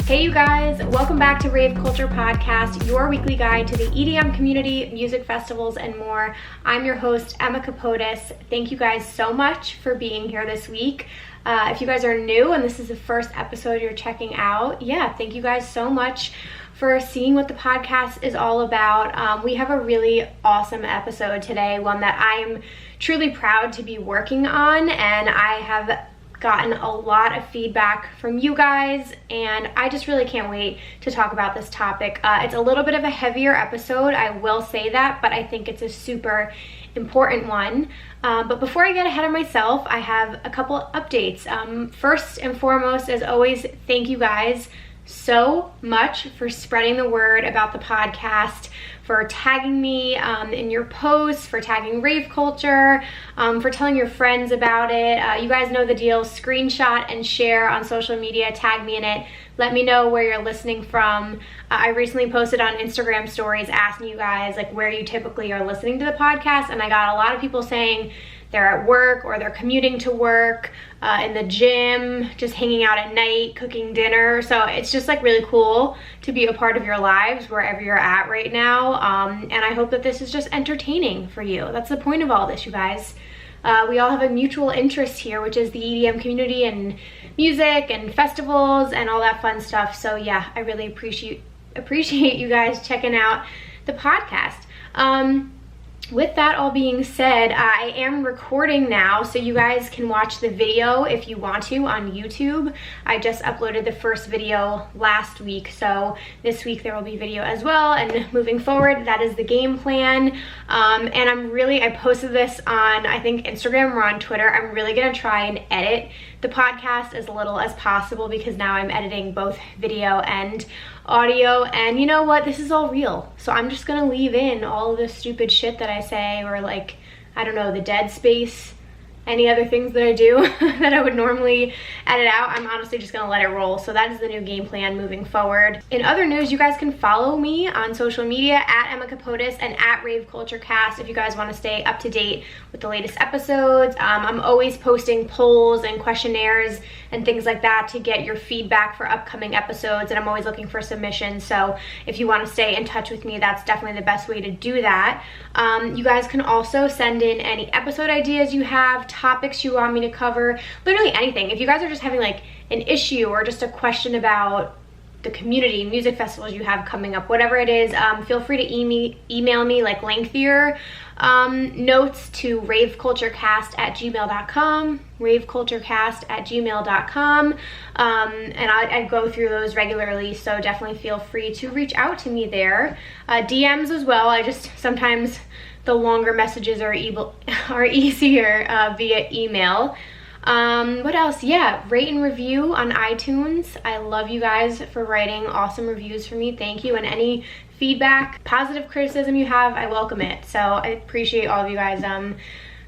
Hey you guys, welcome back to Rave Culture Podcast, your weekly guide to the EDM community, music festivals, and more. I'm your host, Emma Kapotes. Thank you guys so much for being here this week. If you guys are new and this is the first episode you're checking out, thank you guys so much for seeing what the podcast is all about. We have a really awesome episode today, one that I'm truly proud to be working on, and I have gotten a lot of feedback from you guys, and I just really can't wait to talk about this topic. It's a little bit of a heavier episode, I will say that, but I think it's a super important one. But before I get ahead of myself, I have a couple updates. First and foremost, as always, thank you guys so much for spreading the word about the podcast, for tagging me in your posts, for tagging Rave Culture, for telling your friends about it. You guys know the deal. Screenshot and share on social media, tag me in it. Let me know where you're listening from. I recently posted on Instagram stories asking you guys like where you typically are listening to the podcast, and I got a lot of people saying they're at work or they're commuting to work, in the gym, just hanging out at night, cooking dinner. So it's just like really cool to be a part of your lives wherever you're at right now. And I hope that this is just entertaining for you. That's the point of all this, you guys. We all have a mutual interest here, which is the EDM community and music and festivals and all that fun stuff. So yeah, I really appreciate you guys checking out the podcast. With that all being said, I am recording now, so you guys can watch the video if you want to on YouTube. I just uploaded the first video last week, so this week there will be video as well, and moving forward, that is the game plan. And I posted this on, I think, Instagram or on Twitter. I'm really gonna try and edit the podcast as little as possible because now I'm editing both video and audio, and you know what, this is all real, so I'm just gonna leave in all of the stupid shit that I say, or like, I don't know, the dead space, any other things that I do that I would normally edit out. I'm honestly just gonna let it roll. So that is the new game plan moving forward. In other news, you guys can follow me on social media at Emma Kapotes and at raveculturecast if you guys want to stay up to date with the latest episodes. I'm always posting polls and questionnaires and things like that to get your feedback for upcoming episodes, and I'm always looking for submissions. So if you want to stay in touch with me, that's definitely the best way to do that. You guys can also send in any episode ideas you have, topics you want me to cover, literally anything. If you guys are just having like an issue or just a question about the community, music festivals you have coming up, whatever it is, feel free to email me like lengthier notes to raveculturecast@gmail.com, raveculturecast@gmail.com, and I go through those regularly, so definitely feel free to reach out to me there. DMs as well. I just sometimes the longer messages are easier via email. What else? Yeah, rate and review on iTunes. I love you guys for writing awesome reviews for me. Thank you. And any feedback, positive criticism you have, I welcome it. So I appreciate all of you guys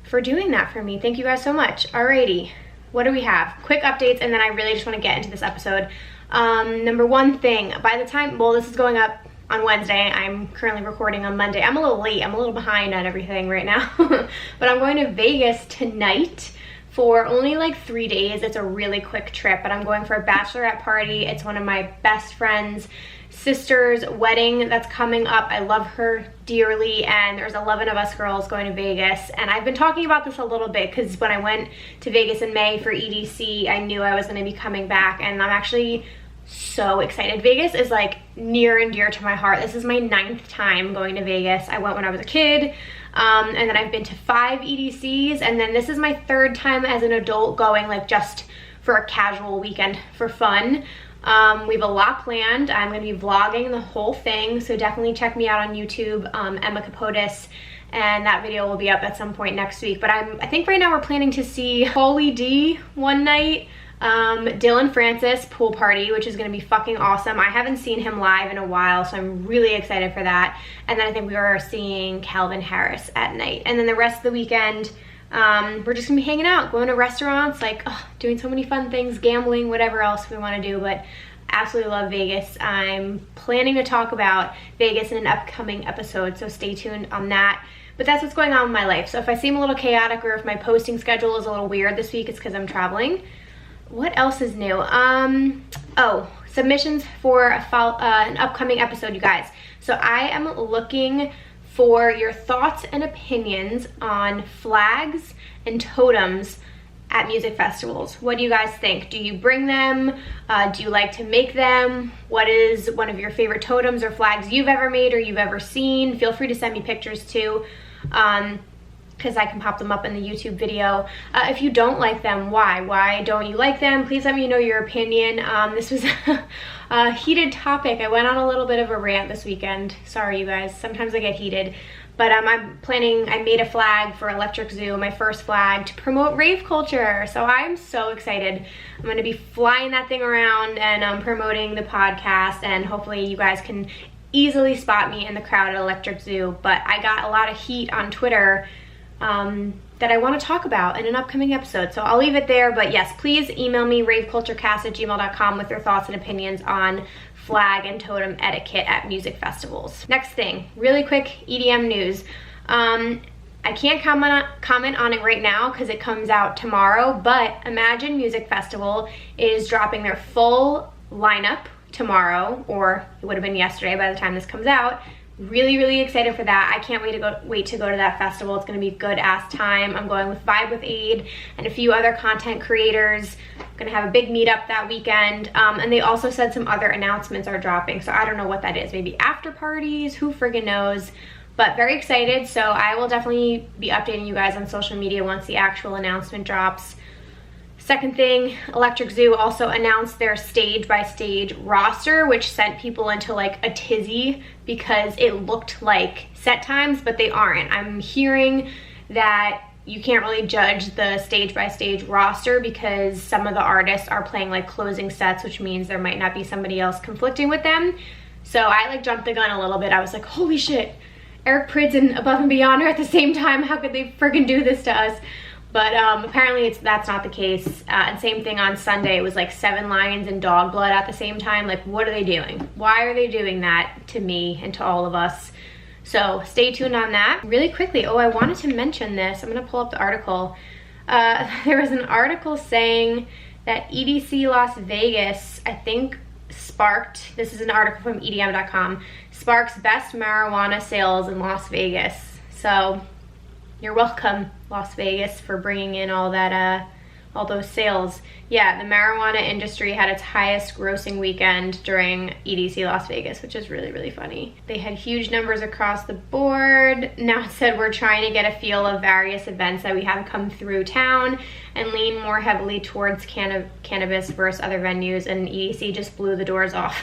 for doing that for me. Thank you guys so much. Alrighty, what do we have? Quick updates, and then I really just want to get into this episode. Number one thing, by the time, well, this is going up on Wednesday. I'm currently recording on Monday. I'm a little late. I'm a little behind on everything right now. But I'm going to Vegas tonight for only like 3 days. It's a really quick trip, but I'm going for a bachelorette party. It's one of my best friend's sister's wedding that's coming up. I love her dearly, and there's 11 of us girls going to Vegas. And I've been talking about this a little bit because when I went to Vegas in May for EDC, I knew I was going to be coming back, and I'm actually so excited. Vegas is like near and dear to my heart. This is my 9th time going to Vegas. I went when I was a kid, and then I've been to 5 EDCs, and then this is my 3rd time as an adult going, like just for a casual weekend for fun. We have a lot planned. I'm going to be vlogging the whole thing, so definitely check me out on YouTube, Emma Kapotes, and that video will be up at some point next week. But I think right now we're planning to see Pauly D one night, Dylan Francis pool party, which is going to be fucking awesome. I haven't seen him live in a while, so I'm really excited for that. And then I think we are seeing Calvin Harris at night. And then the rest of the weekend, we're just gonna be hanging out, going to restaurants, like doing so many fun things, gambling, whatever else we want to do. But absolutely love Vegas. I'm planning to talk about Vegas in an upcoming episode, so stay tuned on that. But that's what's going on in my life. So if I seem a little chaotic or if my posting schedule is a little weird this week, it's because I'm traveling. What else is new? Oh, submissions for an upcoming episode, you guys. So I am looking for your thoughts and opinions on flags and totems at music festivals. What do you guys think? Do you bring them? Do you like to make them? What is one of your favorite totems or flags you've ever made or you've ever seen? Feel free to send me pictures too, because I can pop them up in the YouTube video. If you don't like them, why? Why don't you like them? Please let me know your opinion. This was a heated topic. I went on a little bit of a rant this weekend. Sorry, you guys. Sometimes I get heated. But I made a flag for Electric Zoo, my first flag, to promote rave culture. So I'm so excited. I'm gonna be flying that thing around and promoting the podcast, and hopefully you guys can easily spot me in the crowd at Electric Zoo. But I got a lot of heat on Twitter that I want to talk about in an upcoming episode. So I'll leave it there, but yes, please email me, raveculturecast@gmail.com, with your thoughts and opinions on flag and totem etiquette at music festivals. Next thing, really quick EDM news. I can't comment on it right now because it comes out tomorrow, but Imagine Music Festival is dropping their full lineup tomorrow, or it would have been yesterday by the time this comes out. Really excited for that. I can't wait to go to that festival. It's gonna be a good ass time. I'm going with Vibe with Aid and a few other content creators. I'm gonna have a big meetup that weekend. And they also said some other announcements are dropping, so I don't know what that is. Maybe after parties, who friggin' knows? But very excited, so I will definitely be updating you guys on social media once the actual announcement drops. Second thing, Electric Zoo also announced their stage-by-stage roster, which sent people into like a tizzy because it looked like set times, but they aren't. I'm hearing that you can't really judge the stage-by-stage roster because some of the artists are playing like closing sets, which means there might not be somebody else conflicting with them. So I like jumped the gun a little bit. I was like, holy shit, Eric Prydz and Above and Beyond are at the same time. How could they friggin' do this to us? But apparently that's not the case. And same thing on Sunday. It was like 7 Lions and Dog Blood at the same time. Like, what are they doing? Why are they doing that to me and to all of us? So stay tuned on that. Really quickly, I wanted to mention this. I'm gonna pull up the article. There was an article saying that EDC Las Vegas, I think, sparked, this is an article from EDM.com, sparks best marijuana sales in Las Vegas. So you're welcome, Las Vegas, for bringing in all that, all those sales. Yeah, the marijuana industry had its highest grossing weekend during EDC Las Vegas, which is really funny. They had huge numbers across the board. Now it said we're trying to get a feel of various events that we have come through town and lean more heavily towards cannabis versus other venues, and EDC just blew the doors off.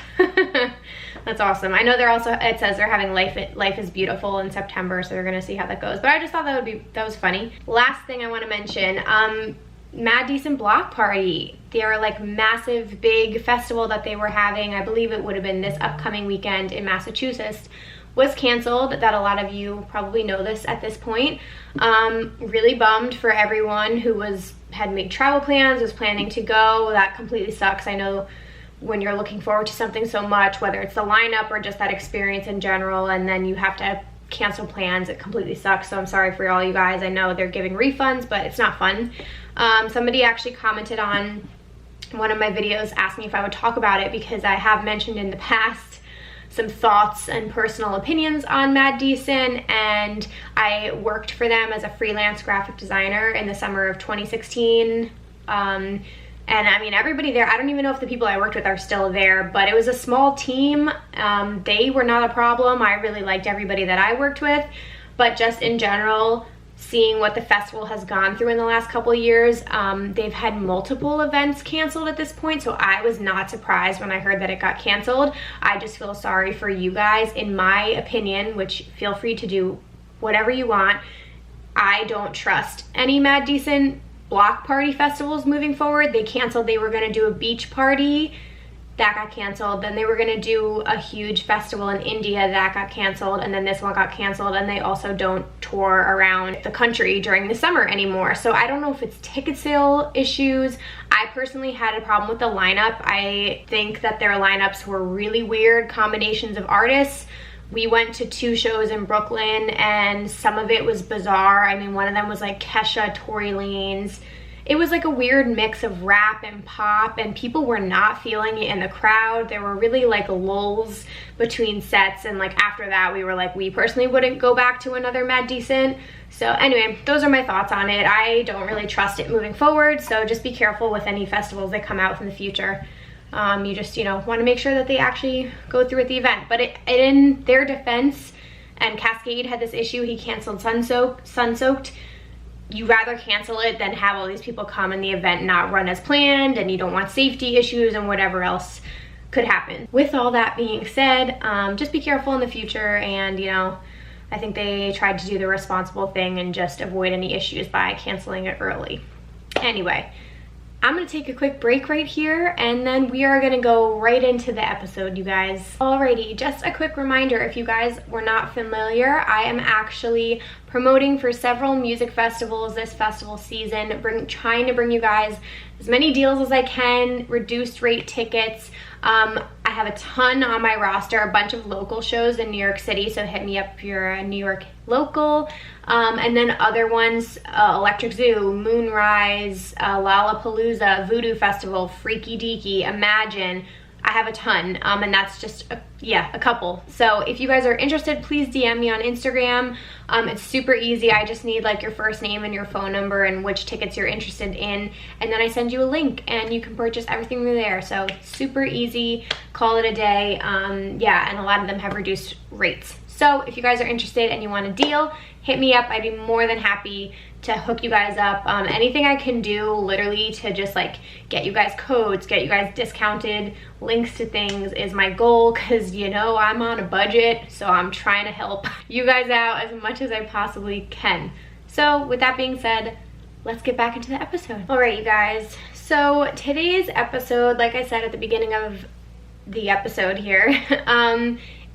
That's awesome. I know they're also, it says they're having Life is Beautiful in September, so they're gonna see how that goes. But I just thought that was funny. Last thing I wanna mention, Mad Decent Block Party. Their like massive big festival that they were having, I believe it would have been this upcoming weekend in Massachusetts, was canceled. That a lot of you probably know this at this point. Really bummed for everyone who had made travel plans, was planning to go. That completely sucks. I know when you're looking forward to something so much, whether it's the lineup or just that experience in general, and then you have to cancel plans, it completely sucks. So I'm sorry for all you guys. I know they're giving refunds, but it's not fun. Somebody actually commented on one of my videos asking if I would talk about it, because I have mentioned in the past some thoughts and personal opinions on Mad Decent, and I worked for them as a freelance graphic designer in the summer of 2016. And I mean, everybody there, I don't even know if the people I worked with are still there, but it was a small team. They were not a problem. I really liked everybody that I worked with, but just in general, seeing what the festival has gone through in the last couple of years, they've had multiple events canceled at this point, so I was not surprised when I heard that it got canceled. I just feel sorry for you guys. In my opinion, which feel free to do whatever you want, I don't trust any Mad Decent block party festivals moving forward. They canceled. They were going to do a beach party. That got canceled. Then they were going to do a huge festival in India. That got canceled. And then this one got canceled. And they also don't tour around the country during the summer anymore. So I don't know if it's ticket sale issues. I personally had a problem with the lineup. I think that their lineups were really weird combinations of artists. We went to 2 shows in Brooklyn and some of it was bizarre. I mean, one of them was like Kesha, Tory Lanez. it was like a weird mix of rap and pop, and people were not feeling it in the crowd. There were really like lulls between sets, and like after that we were like, we personally wouldn't go back to another Mad Decent. So anyway, those are my thoughts on it. I don't really trust it moving forward, so just be careful with any festivals that come out in the future. You just, you know, want to make sure that they actually go through with the event. But in their defense, and Cascade had this issue, he canceled Sun-Soaked. You rather cancel it than have all these people come and the event not run as planned, and you don't want safety issues and whatever else could happen. With all that being said, just be careful in the future, and you know, I think they tried to do the responsible thing and just avoid any issues by canceling it early. Anyway, I'm gonna take a quick break right here, and then we are gonna go right into the episode, you guys. Alrighty, just a quick reminder, if you guys were not familiar, I am actually promoting for several music festivals this festival season, trying to bring you guys as many deals as I can, reduced rate tickets. I have a ton on my roster, a bunch of local shows in New York City, so hit me up if you're a New York local. And then other ones, Electric Zoo, Moonrise, Lollapalooza, Voodoo Festival, Freaky Deaky, Imagine. I have a ton, and that's just, a couple. So if you guys are interested, please DM me on Instagram. It's super easy. I just need like your first name and your phone number and which tickets you're interested in, and then I send you a link and you can purchase everything through there. So super easy, call it a day. And a lot of them have reduced rates. So if you guys are interested and you want a deal, hit me up. I'd be more than happy to hook you guys up. Anything I can do literally to just like get you guys codes, get you guys discounted links to things is my goal, because you know I'm on a budget, so I'm trying to help you guys out as much as I possibly can. So with that being said, let's get back into the episode. All right, you guys, so today's episode, like I said at the beginning of the episode here,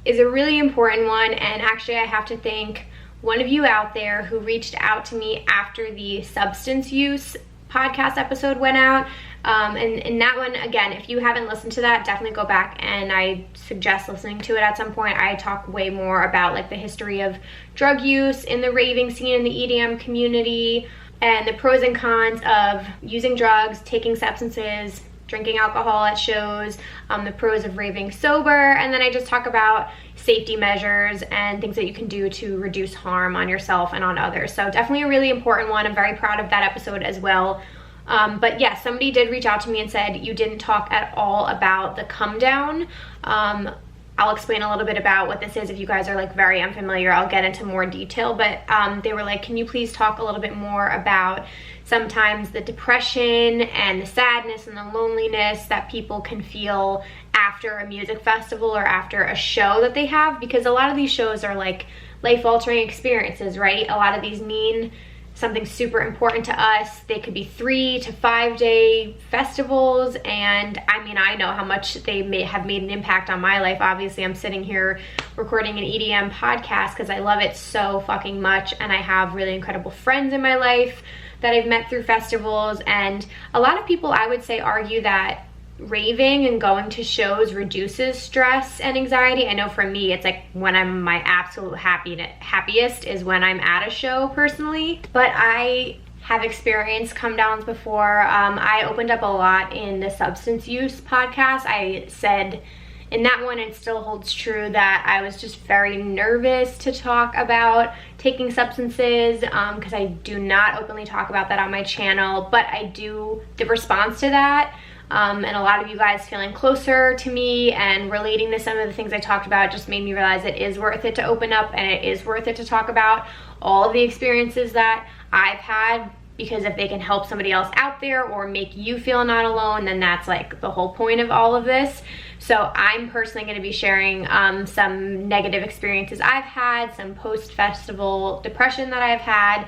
is a really important one, and actually I have to thank one of you out there who reached out to me after the substance use podcast episode went out. And that one, again, if you haven't listened to that, definitely go back, and I suggest listening to it at some point. I talk way more about like the history of drug use in the raving scene in the EDM community, and the pros and cons of using drugs, taking substances, drinking alcohol at shows, the pros of raving sober, and then I just talk about safety measures and things that you can do to reduce harm on yourself and on others. So definitely a really important one. I'm very proud of that episode as well. But yeah, somebody did reach out to me and said you didn't talk at all about the Comedown. I'll explain a little bit about what this is. If you guys are like very unfamiliar, I'll get into more detail, but they were like, can you please talk a little bit more about sometimes the depression and the sadness and the loneliness that people can feel after a music festival or after a show that they have, because a lot of these shows are like life-altering experiences, right? A lot of these mean something super important to us. They could be 3 to 5 day festivals, and I mean, I know how much they may have made an impact on my life. Obviously, I'm sitting here recording an EDM podcast because I love it so fucking much, and I have really incredible friends in my life that I've met through festivals. And a lot of people, I would say, argue that raving and going to shows reduces stress and anxiety. I know for me, it's like when I'm my absolute happiest is when I'm at a show personally. But I have experienced come downs before. I opened up a lot in the substance use podcast. I said in that one, it still holds true that I was just very nervous to talk about taking substances, because I do not openly talk about that on my channel, but I do, the response to that, and a lot of you guys feeling closer to me and relating to some of the things I talked about just made me realize it is worth it to open up, and it is worth it to talk about all of the experiences that I've had, because if they can help somebody else out there or make you feel not alone, then that's like the whole point of all of this. So I'm personally going to be sharing some negative experiences I've had, some post-festival depression that I've had,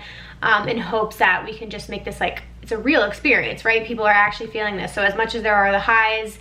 in hopes that we can just make this like, it's a real experience, right? People are actually feeling this. So as much as there are the highs,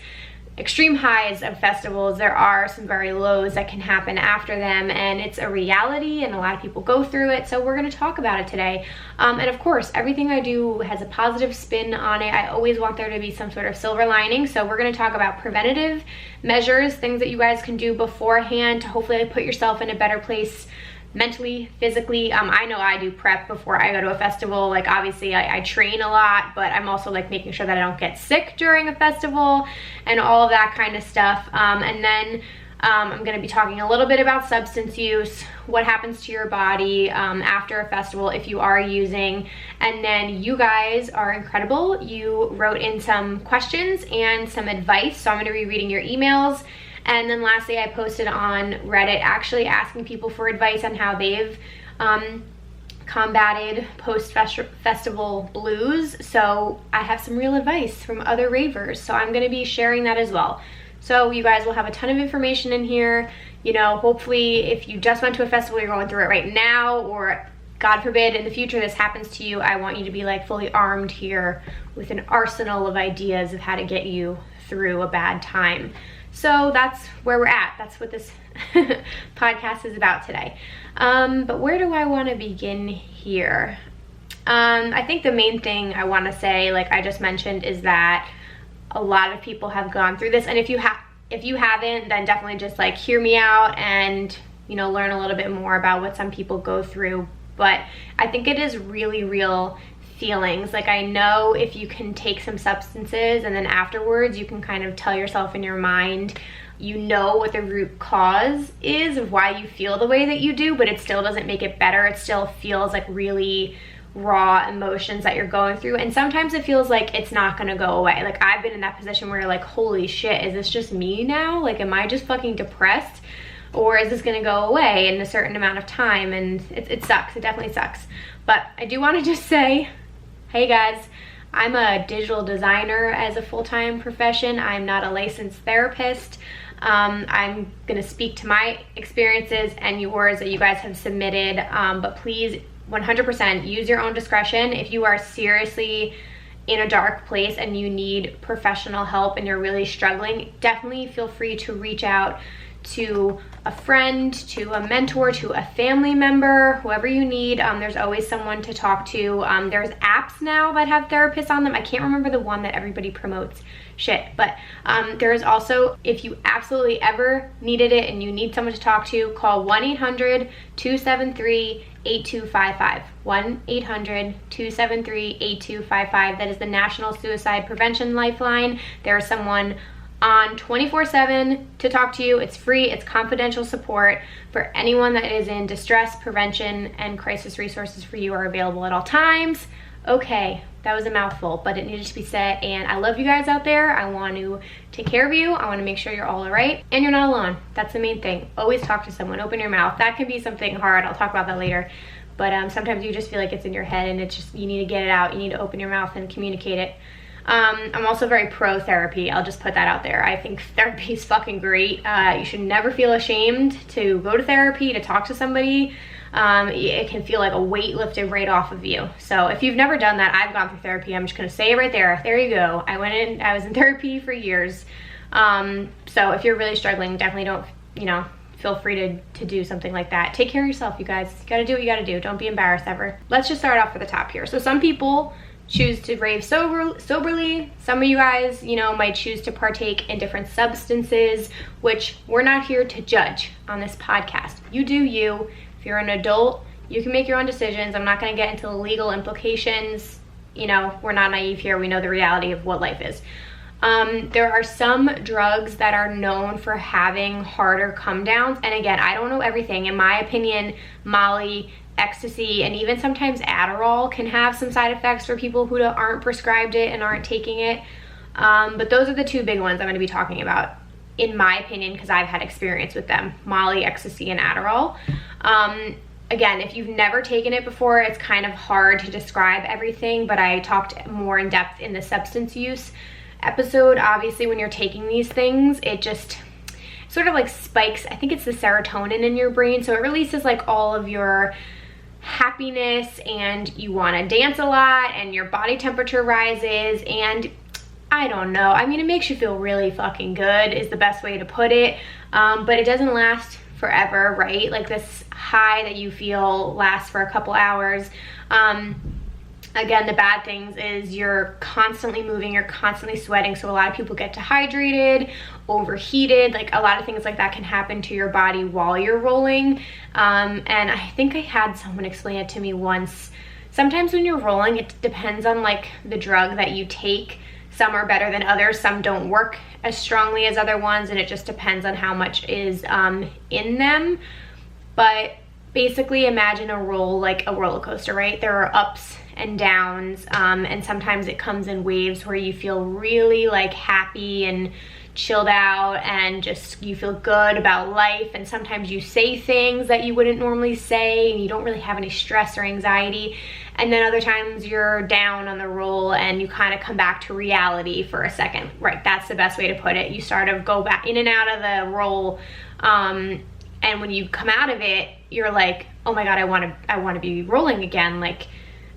extreme highs of festivals, there are some very lows that can happen after them, and it's a reality, and a lot of people go through it. So we're going to talk about it today. And of course, everything I do has a positive spin on it. I always want there to be some sort of silver lining. So we're going to talk about preventative measures, things that you guys can do beforehand to hopefully put yourself in a better place mentally, physically. I know I do prep before I go to a festival. Like obviously I train a lot, but I'm also like making sure that I don't get sick during a festival and all of that kind of stuff. And then I'm going to be talking a little bit about substance use, what happens to your body after a festival if you are using. And then you guys are incredible. You wrote in some questions and some advice, so I'm going to be reading your emails. And then lastly, I posted on Reddit actually asking people for advice on how they've combated post-festival blues. So I have some real advice from other ravers, so I'm going to be sharing that as well. So you guys will have a ton of information in here. You know, hopefully if you just went to a festival, you're going through it right now, or God forbid in the future this happens to you, I want you to be like fully armed here with an arsenal of ideas of how to get you through a bad time. So that's where we're at. That's what this podcast is about today. But where do I want to begin here? I think the main thing I want to say, like I just mentioned, is that a lot of people have gone through this, and if you haven't, then definitely just like hear me out and, you know, learn a little bit more about what some people go through. But I think it is really real feelings. Like I know if you can take some substances and then afterwards you can kind of tell yourself in your mind, you know what the root cause is of why you feel the way that you do, but it still doesn't make it better. It still feels like really raw emotions that you're going through, and sometimes it feels like it's not gonna go away. Like I've been in that position where you're like, holy shit, is this just me now? Like, am I just fucking depressed, or is this gonna go away in a certain amount of time? And it sucks. It definitely sucks. But I do want to just say, hey guys, I'm a digital designer as a full-time profession. I'm not a licensed therapist. I'm gonna speak to my experiences and yours that you guys have submitted, but please 100% use your own discretion. If you are seriously in a dark place and you need professional help and you're really struggling, definitely feel free to reach out to a friend, to a mentor, to a family member, whoever you need. There's always someone to talk to. There's apps now that have therapists on them. I can't remember the one that everybody promotes. But there's also, if you absolutely ever needed it and you need someone to talk to, call 1-800-273-8255. 1-800-273-8255. That is the National Suicide Prevention Lifeline. There's someone on 24/7 to talk to you. It's free. It's confidential support for anyone that is in distress. Prevention and crisis resources for you are available at all times. Okay, that was a mouthful, but it needed to be said, and I love you guys out there. I want to take care of you. I want to make sure you're all right, and you're not alone. That's the main thing. Always talk to someone. Open your mouth. That can be something hard. I'll talk about that later. But sometimes you just feel like it's in your head, and it's just, you need to get it out. You need to open your mouth and communicate it. I'm also very pro therapy. I'll just put that out there. I think therapy is fucking great. You should never feel ashamed to go to therapy, to talk to somebody. It can feel like a weight lifted right off of you. So if you've never done that, I've gone through therapy. I'm just gonna say it right there. There you go. I was in therapy for years. So if you're really struggling, definitely don't, feel free to do something like that. Take care of yourself, you guys. You gotta do what you gotta do. Don't be embarrassed ever. Let's just start off at the top here. So some people choose to rave soberly. Some of you guys, might choose to partake in different substances, which we're not here to judge on this podcast. You do you. If you're an adult, you can make your own decisions. I'm not going to get into the legal implications. We're not naive here. We know the reality of what life is. There are some drugs that are known for having harder come downs. And again, I don't know everything. In my opinion, Molly, ecstasy, and even sometimes Adderall can have some side effects for people who aren't prescribed it and aren't taking it. But those are the two big ones I'm going to be talking about, in my opinion, because I've had experience with them: Molly, ecstasy, and Adderall. Again, if you've never taken it before, it's kind of hard to describe everything, but I talked more in depth in the substance use episode. Obviously, when you're taking these things, it just sort of like spikes, I think it's the serotonin in your brain, so it releases like all of your happiness, and you want to dance a lot, and your body temperature rises, and I don't know, it makes you feel really fucking good is the best way to put it. But it doesn't last forever, right? Like this high that you feel lasts for a couple hours. Again, the bad things is you're constantly moving, you're constantly sweating, so a lot of people get dehydrated, overheated, like a lot of things like that can happen to your body while you're rolling. And I think I had someone explain it to me once. Sometimes when you're rolling, it depends on like the drug that you take. Some are better than others, some don't work as strongly as other ones, and it just depends on how much is in them. But basically imagine a roll like a roller coaster, right? There are ups and downs, and sometimes it comes in waves where you feel really like happy and chilled out and just you feel good about life, and sometimes you say things that you wouldn't normally say and you don't really have any stress or anxiety, and then other times you're down on the roll and you kind of come back to reality for a second, right? That's the best way to put it. You sort of go back in and out of the roll, and when you come out of it, you're like, oh my god, I want to be rolling again. Like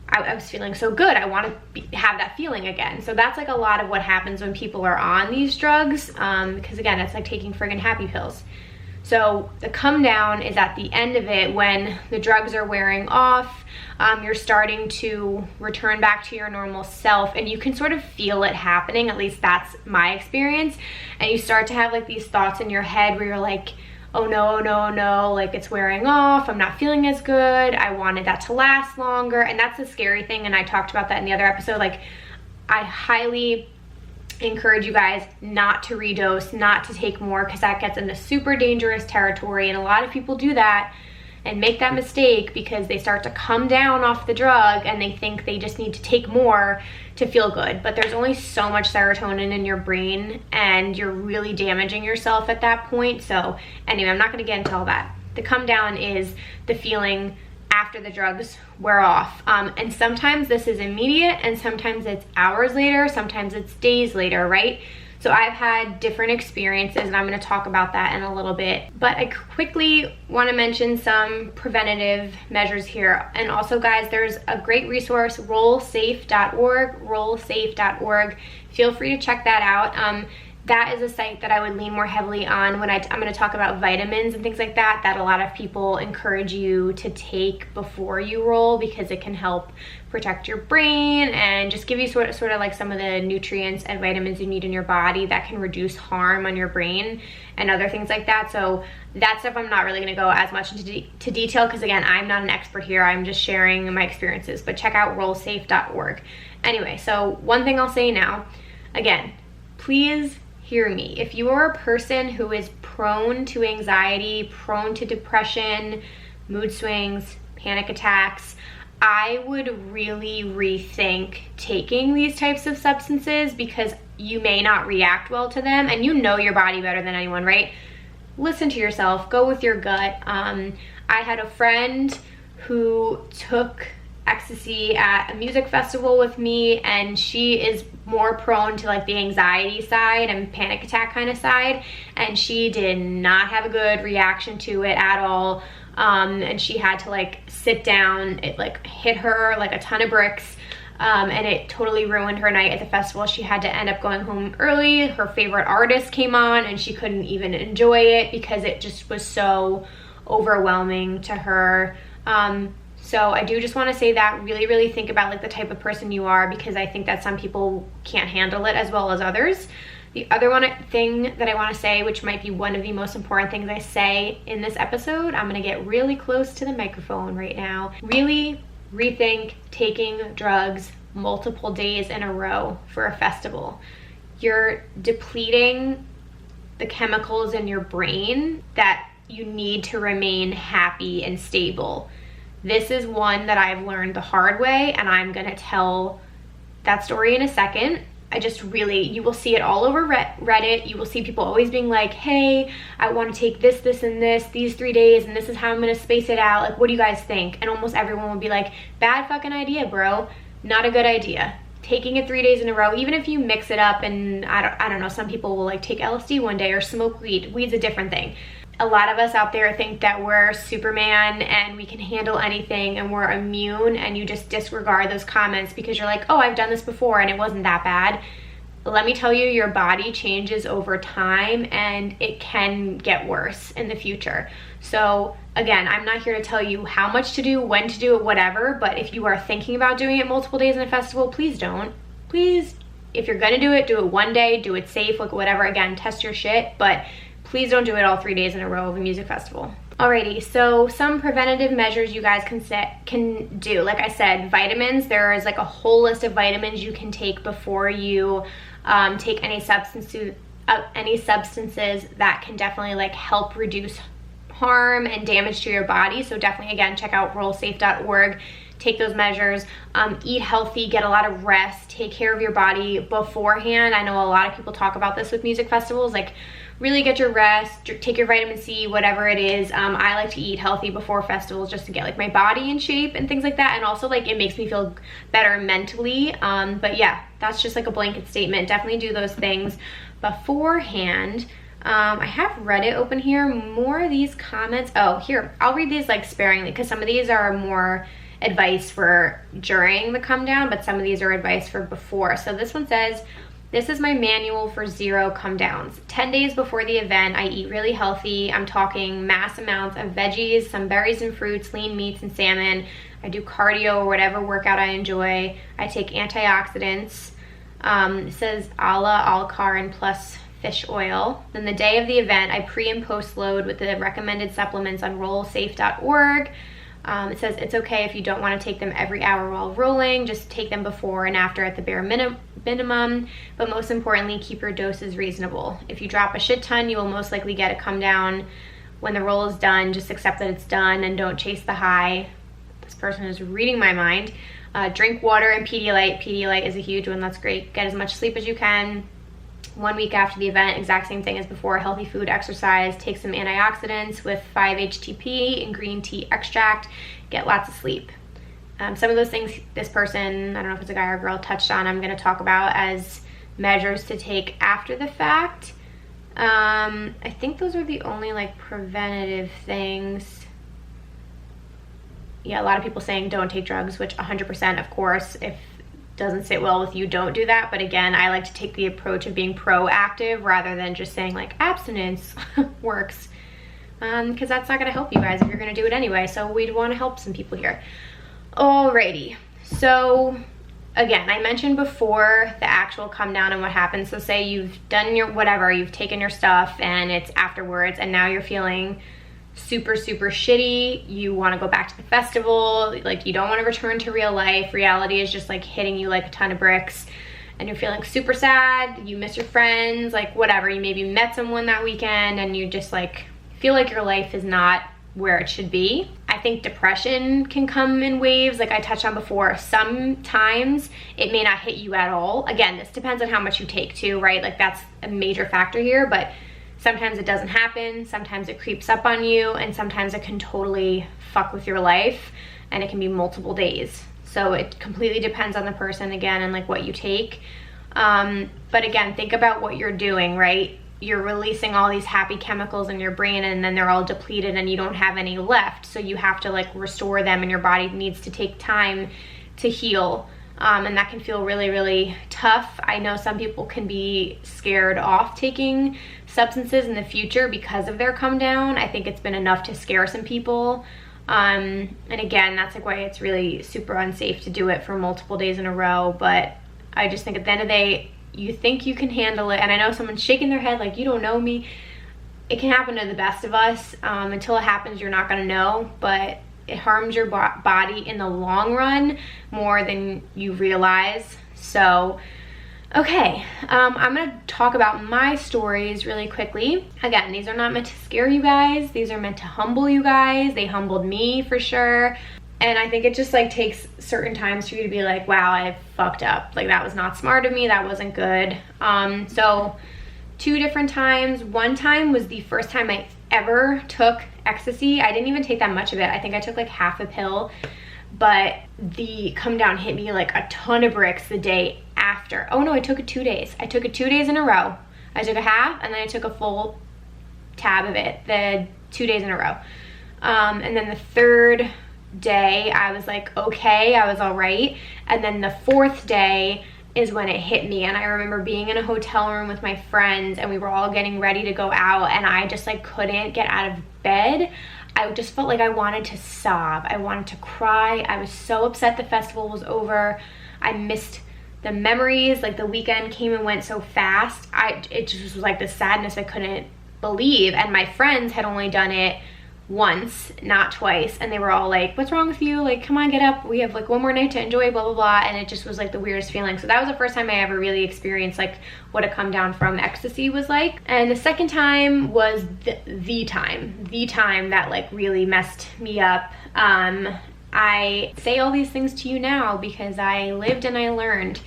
I was feeling so good. I want to have that feeling again. So that's like a lot of what happens when people are on these drugs, because again, it's like taking friggin' happy pills. So the come down is at the end of it when the drugs are wearing off. You're starting to return back to your normal self, and you can sort of feel it happening. At least that's my experience. And you start to have like these thoughts in your head where you're like, oh no, no, no, like it's wearing off, I'm not feeling as good, I wanted that to last longer. And that's the scary thing, and I talked about that in the other episode. Like I highly encourage you guys not to redose, not to take more, because that gets into super dangerous territory, and a lot of people do that and make that mistake because they start to come down off the drug and they think they just need to take more to feel good. But there's only so much serotonin in your brain, and you're really damaging yourself at that point. So anyway, I'm not going to get into all that. The come down is the feeling after the drugs wear off, and sometimes this is immediate and sometimes it's hours later, sometimes it's days later, right? So I've had different experiences, and I'm going to talk about that in a little bit. But I quickly want to mention some preventative measures here. And also, guys, there's a great resource, rollsafe.org. Feel free to check that out. That is a site that I would lean more heavily on when I'm going to talk about vitamins and things like that, that a lot of people encourage you to take before you roll, because it can help protect your brain and just give you sort of like some of the nutrients and vitamins you need in your body that can reduce harm on your brain and other things like that. So that stuff I'm not really going to go as much into detail, because again, I'm not an expert here, I'm just sharing my experiences. But check out rollsafe.org. Anyway, so one thing I'll say now, again, please hear me. If you are a person who is prone to anxiety, prone to depression, mood swings, panic attacks, I would really rethink taking these types of substances, because you may not react well to them, and you know your body better than anyone, right? Listen to yourself, go with your gut. I had a friend who took ecstasy at a music festival with me, and she is more prone to like the anxiety side and panic attack kind of side, and she did not have a good reaction to it at all. And she had to like sit down. It like hit her like a ton of bricks, and it totally ruined her night at the festival. She had to end up going home early. Her favorite artist came on and she couldn't even enjoy it because it just was so overwhelming to her. So I do just want to say that really, really think about like the type of person you are, because I think that some people can't handle it as well as others. The other thing that I want to say, which might be one of the most important things I say in this episode, I'm going to get really close to the microphone right now. Really rethink taking drugs multiple days in a row for a festival. You're depleting the chemicals in your brain that you need to remain happy and stable. This is one that I've learned the hard way, and I'm going to tell that story in a second. You will see it all over Reddit. You will see people always being like, hey, I want to take this, this, and this, these 3 days, and this is how I'm going to space it out. Like, what do you guys think? And almost everyone will be like, bad fucking idea, bro. Not a good idea. Taking it 3 days in a row, even if you mix it up, and I don't know, some people will like take LSD one day or smoke weed. Weed's a different thing. A lot of us out there think that we're Superman and we can handle anything and we're immune, and you just disregard those comments because you're like, oh, I've done this before and it wasn't that bad. let me tell you, your body changes over time and it can get worse in the future. So again, I'm not here to tell you how much to do, when to do it, whatever, but if you are thinking about doing it multiple days in a festival, please don't. Please, if you're gonna do it one day, do it safe, like whatever, again, test your shit, but please don't do it all 3 days in a row of a music festival. Alrighty, so some preventative measures you guys can do. Like I said, vitamins, there is like a whole list of vitamins you can take before you take any substances that can definitely like help reduce harm and damage to your body. So definitely, again, check out ruralsafe.org. Take those measures, eat healthy, get a lot of rest, take care of your body beforehand. I know a lot of people talk about this with music festivals, like really get your rest, take your vitamin C, whatever it is. I like to eat healthy before festivals just to get like my body in shape and things like that. And also like it makes me feel better mentally. But yeah, that's just like a blanket statement. Definitely do those things beforehand. I have Reddit open here, more of these comments. Oh, here, I'll read these like sparingly because some of these are more advice for during the come down, but some of these are advice for before. So this one says, this is my manual for 0 come downs. 10 days before the event, I eat really healthy. I'm talking mass amounts of veggies, some berries and fruits, lean meats and salmon. I do cardio or whatever workout I enjoy. I take antioxidants. It says a la carte plus fish oil. Then the day of the event, I pre and post load with the recommended supplements on ruralsafe.org. It says it's okay if you don't want to take them every hour while rolling, just take them before and after at the bare minimum, but most importantly, keep your doses reasonable. If you drop a shit ton, you will most likely get a come down. When the roll is done, just accept that it's done and don't chase the high. This person is reading my mind. Drink water and Pedialyte. Pedialyte is a huge one, that's great. Get as much sleep as you can. 1 week after the event, exact same thing as before, healthy food, exercise, take some antioxidants with 5-HTP and green tea extract, get lots of sleep. Some of those things this person, I don't know if it's a guy or a girl, touched on, I'm gonna talk about as measures to take after the fact. I think those are the only like preventative things. Yeah, a lot of people saying don't take drugs, which 100%, of course, if doesn't sit well with you, don't do that. But again, I like to take the approach of being proactive rather than just saying like abstinence works, because that's not going to help you guys if you're going to do it anyway. So we'd want to help some people here. Alrighty, so again, I mentioned before the actual come down and what happens. So say you've done your whatever, you've taken your stuff and it's afterwards and now you're feeling super shitty, you want to go back to the festival, like you don't want to return to real life, reality is just like hitting you like a ton of bricks, and you're feeling super sad, you miss your friends, like whatever, you maybe met someone that weekend and you just like feel like your life is not where it should be. I think depression can come in waves, like I touched on before. Sometimes it may not hit you at all. Again, this depends on how much you take too, right? Like that's a major factor here, but sometimes it doesn't happen, sometimes it creeps up on you, and sometimes it can totally fuck with your life, and it can be multiple days. So it completely depends on the person, again, and like what you take. But again, think about what you're doing, right? You're releasing all these happy chemicals in your brain, and then they're all depleted and you don't have any left. So you have to like restore them, and your body needs to take time to heal. And that can feel really tough. I know some people can be scared off taking substances in the future because of their come down. I think it's been enough to scare some people. And again, that's like why it's really super unsafe to do it for multiple days in a row. But I just think at the end of the day, you think you can handle it. And I know someone's shaking their head like, you don't know me. It can happen to the best of us. Until it happens, you're not gonna know, but it harms your body in the long run more than you realize. So, okay, I'm gonna talk about my stories really quickly. Again, these are not meant to scare you guys. These are meant to humble you guys. They humbled me for sure. And I think it just like takes certain times for you to be like, wow, I fucked up. Like that was not smart of me. That wasn't good. So 2 different times. One time was the first time I ever took ecstasy. I didn't even take that much of it. I think I took like half a pill, but the come down hit me like a ton of bricks the day after. Oh no, I took it 2 days. I took it 2 days in a row. I took a half and then I took a full tab of it the 2 days in a row. And then the 3rd day I was like, okay, I was all right. And then the 4th day, is when it hit me. And I remember being in a hotel room with my friends and we were all getting ready to go out, and I just like couldn't get out of bed. I just felt like I wanted to sob. I wanted to cry. I was so upset the festival was over. I missed the memories. Like, the weekend came and went so fast. It just was like the sadness I couldn't believe. And my friends had only done it once, not twice, and they were all like, what's wrong with you? Like, come on, get up, we have like one more night to enjoy, blah blah blah. And it just was like the weirdest feeling. So that was the first time I ever really experienced like what a come down from ecstasy was like. And the second time was the time that like really messed me up. I say all these things to you now because I lived and I learned.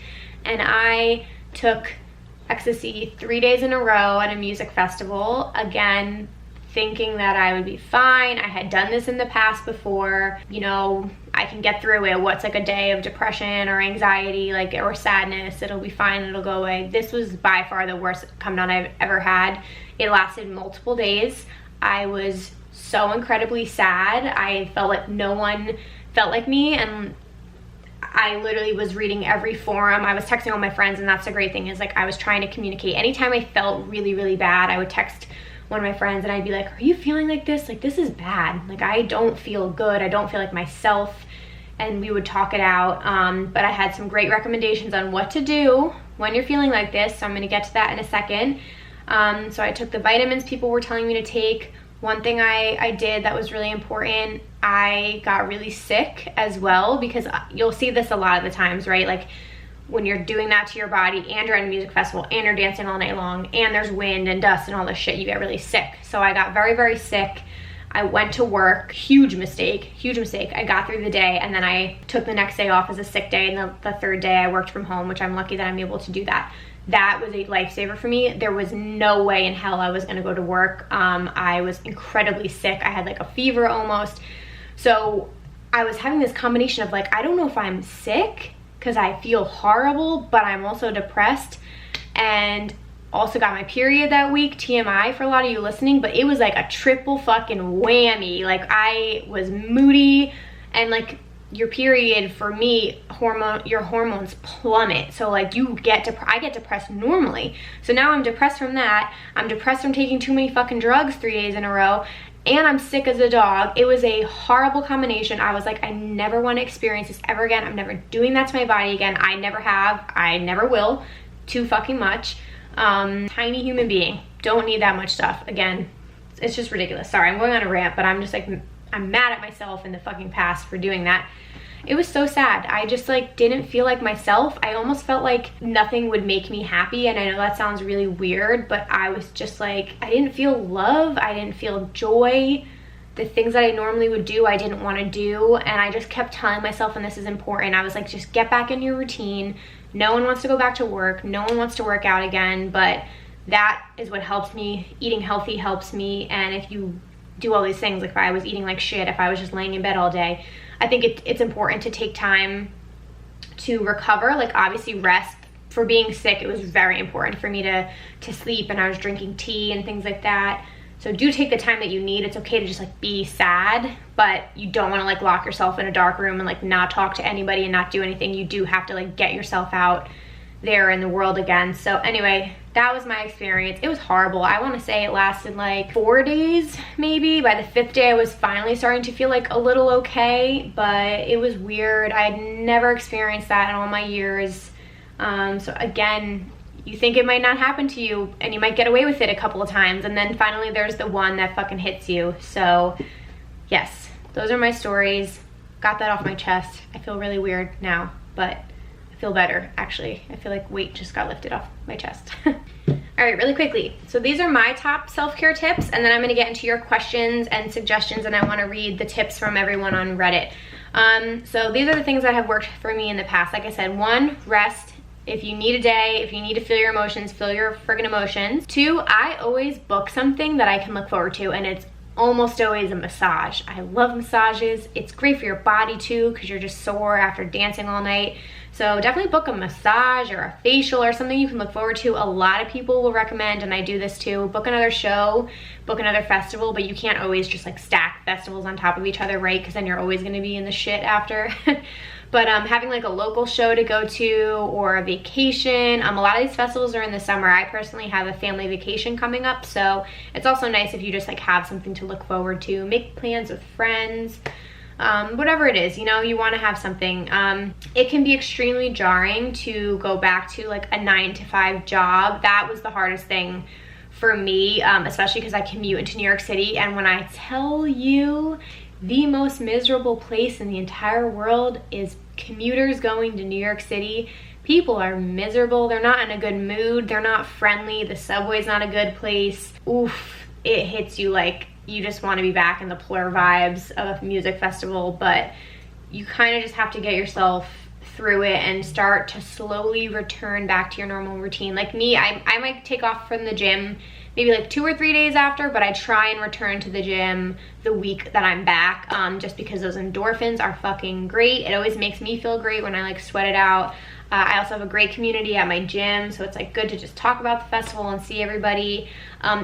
And I took ecstasy 3 days in a row at a music festival, again thinking that I would be fine. I had done this in the past before, you know, I can get through it. What's like a day of depression or anxiety, like, or sadness, it'll be fine, it'll go away. This was by far the worst come down I've ever had. It lasted multiple days. I was so incredibly sad. I felt like no one felt like me, and I literally was reading every forum. I was texting all my friends, and that's the great thing, is like I was trying to communicate. Anytime I felt really, really bad, I would text one of my friends and I'd be like, are you feeling like this? Like, this is bad. Like, I don't feel good. I don't feel like myself. And we would talk it out. But I had some great recommendations on what to do when you're feeling like this. So I'm going to get to that in a second. So I took the vitamins people were telling me to take. One thing I did that was really important, I got really sick as well, because you'll see this a lot of the times, right? Like, when you're doing that to your body and you're at a music festival and you're dancing all night long and there's wind and dust and all this shit, you get really sick. So I got very, very sick. I went to work, huge mistake. I got through the day, and then I took the next day off as a sick day, and the third day I worked from home, which I'm lucky that I'm able to do that. That was a lifesaver for me. There was no way in hell I was gonna go to work. I was incredibly sick. I had like a fever almost. So I was having this combination of like, I don't know if I'm sick because I feel horrible, but I'm also depressed, and also got my period that week. TMI for a lot of you listening, but it was like a triple fucking whammy. Like, I was moody, and like, your period for me, your hormones plummet. So like, I get depressed normally. So now I'm depressed from that. I'm depressed from taking too many fucking drugs 3 days in a row, and I'm sick as a dog. It was a horrible combination. I was like, I never want to experience this ever again. I'm never doing that to my body again. I never have. I never will. Too fucking much. Tiny human being. Don't need that much stuff. Again, it's just ridiculous. Sorry, I'm going on a rant, but I'm just like, I'm mad at myself in the fucking past for doing that. It was so sad. I just like didn't feel like myself. I almost felt like nothing would make me happy, and I know that sounds really weird, but I was just like, I didn't feel love. I didn't feel joy. The things that I normally would do, I didn't want to do, and I just kept telling myself, and this is important, I was like, just get back in your routine. No one wants to go back to work. No one wants to work out again, but that is what helps me. Eating healthy helps me, and if you do all these things, like if I was eating like shit, if I was just laying in bed all day, I think it's important to take time to recover. Like, obviously rest. For being sick, it was very important for me to sleep, and I was drinking tea and things like that. So do take the time that you need. It's okay to just like be sad, but you don't want to like lock yourself in a dark room and like not talk to anybody and not do anything. You do have to like get yourself out there in the world again. So anyway, that was my experience. It was horrible. I want to say it lasted like 4 days maybe. By the 5th day I was finally starting to feel like a little okay, but it was weird. I had never experienced that in all my years. So again, you think it might not happen to you and you might get away with it a couple of times, and then finally there's the one that fucking hits you. So yes, those are my stories. Got that off my chest. I feel really weird now, but feel better actually. I feel like weight just got lifted off my chest. All right, really quickly. So these are my top self-care tips, and then I'm gonna get into your questions and suggestions, and I wanna read the tips from everyone on Reddit. So these are the things that have worked for me in the past. Like I said, 1, rest. If you need a day, if you need to feel your emotions, feel your friggin' emotions. 2, I always book something that I can look forward to, and it's almost always a massage. I love massages. It's great for your body too, because you're just sore after dancing all night. So definitely book a massage or a facial or something you can look forward to. A lot of people will recommend, and I do this too, book another show, book another festival, but you can't always just like stack festivals on top of each other, right? Because then you're always gonna be in the shit after. But having like a local show to go to or a vacation, a lot of these festivals are in the summer. I personally have a family vacation coming up, so it's also nice if you just like have something to look forward to, make plans with friends, whatever it is, you know, you want to have something. It can be extremely jarring to go back to like a 9-to-5 job. That was the hardest thing for me, especially because I commute into New York City, and when I tell you, the most miserable place in the entire world is commuters going to New York City. People are miserable. They're not in a good mood. They're not friendly. The subway's not a good place. Oof, it hits you like you just want to be back in the plur vibes of a music festival, but you kind of just have to get yourself through it and start to slowly return back to your normal routine. Like me, I might take off from the gym maybe like 2 or 3 days after, but I try and return to the gym the week that I'm back, just because those endorphins are fucking great. It always makes me feel great when I like sweat it out. I also have a great community at my gym, so it's like good to just talk about the festival and see everybody.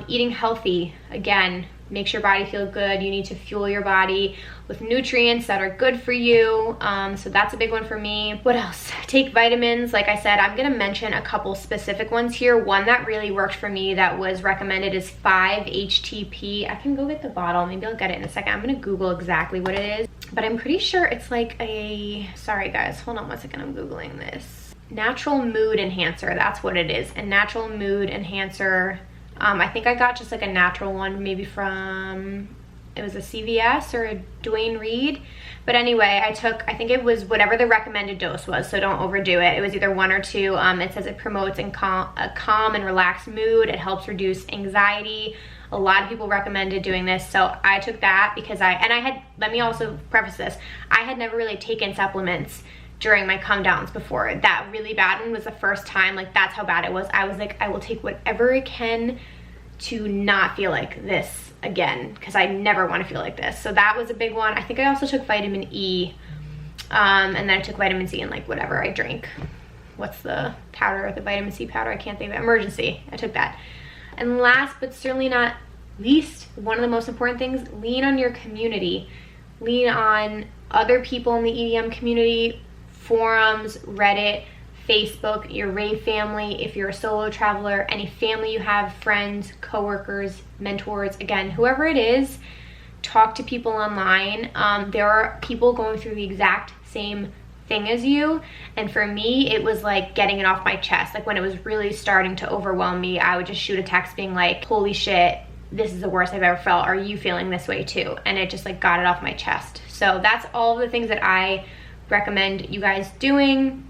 Eating healthy, again, makes your body feel good. You need to fuel your body with nutrients that are good for you. So that's a big one for me. What else? Take vitamins. Like I said, I'm gonna mention a couple specific ones here. One that really worked for me that was recommended is 5-HTP. I can go get the bottle. Maybe I'll get it in a second. I'm gonna Google exactly what it is, but I'm pretty sure it's like a, sorry guys, hold on one second, I'm Googling this. Natural mood enhancer, that's what it is. A natural mood enhancer. I think I got just like a natural one, maybe from, it was a CVS or a Duane Reade. But anyway, I think it was whatever the recommended dose was, so don't overdo it. It was either 1 or 2. It says it promotes a calm and relaxed mood. It helps reduce anxiety. A lot of people recommended doing this, so I took that because let me also preface this, I had never really taken supplements during my Comedowns before. That really bad one was the first time, like that's how bad it was. I was like, I will take whatever I can to not feel like this again, because I never want to feel like this. So that was a big one. I think I also took vitamin E, and then I took vitamin C and like whatever I drink. What's the powder, the vitamin C powder? I can't think of it. Emergency. I took that. And last but certainly not least, one of the most important things, lean on your community. Lean on other people in the EDM community, forums, Reddit, Facebook, your Rave family, if you're a solo traveler, any family you have, friends, coworkers, mentors, again, whoever it is, talk to people online. There are people going through the exact same thing as you, and for me, it was like getting it off my chest. Like when it was really starting to overwhelm me, I would just shoot a text being like, holy shit, this is the worst I've ever felt. Are you feeling this way too? And it just like got it off my chest. So that's all of the things that I recommend you guys doing.